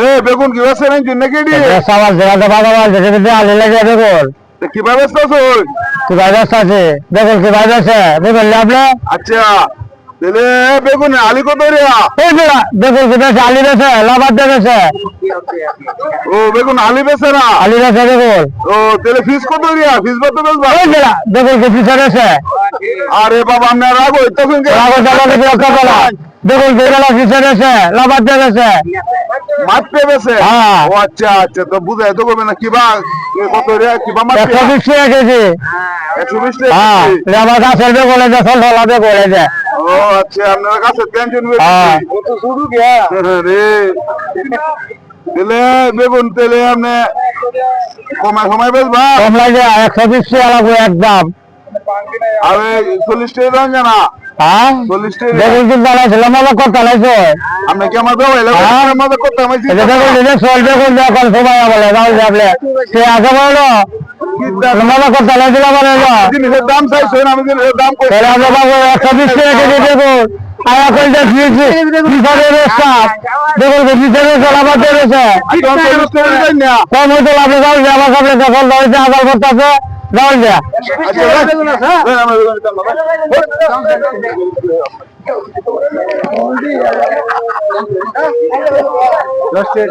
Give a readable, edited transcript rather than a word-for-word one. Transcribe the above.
এ বেগুন কি আছে নাকি নাকি ডি সবার জায়গাতে বাগাবাল যেতে আলি লাগে বেগুন কি ব্যবস্থা আছে কি ব্যবস্থা আছে বেগুন কি ব্যবস্থা বেগুন আপনি আচ্ছা তাহলে বেগুন আলি কত রে এই বেগুন কি বেশ আলি বেছে লাভার দেবেছে ও বেগুন আলি বেছে না আলি বেছে বেগুন ও তাহলে ফিস কত রে ফিস কত বেচবা এই বেগুন কি পিছে বেছে আরে বাবা আমরা রাগো তখন রাগো চালাতে রক্ষা করা বেগুন কি বেলা পিছে বেছে লাভার দেবেছে মারতে বেছে হ্যাঁ ও আচ্ছা আচ্ছা তো বুঝাই তো করবে না কিবা কত রে কিবা মারতে 120 টাকা কেজি 120 টাকা হ্যাঁ আমার কাছে বেগুন যে ফল ফল হবে বলে যে ও আচ্ছা আপনার কাছে টেনশন হ্যাঁ কত শুরু গিয়া রে তেলে বেগুন তেলে আপনি কমায় সময় বেচবা কম লাগে 120 টাকা লাগবে একদম আর 40 টাকা দাম জানা হ্যাঁ 40 টাকা বেগুন কি বানাইছিল মামা কত লাগছে আপনি কি আমার দেওয়া এলাকা আমাদের করতে আমাইছি বেগুন দিলে চল বেগুন যখন সবাই বলে রাহুল যাবলে সে আগে বলো মামা কত লাগছিল বলে জিনিসের দাম চাইছো আমি জিনিসের দাম কই এরা বাবা 120 টাকা কেজি বেগুন আয়া কই যে দিয়েছি বিফারে রাস্তা বেগুন বিফারে চলাবার দেছে কম হইতো লাভে যাও যে আমার সামনে যখন রয়েছে আবার করতেছে রাহুল যা আচ্ছা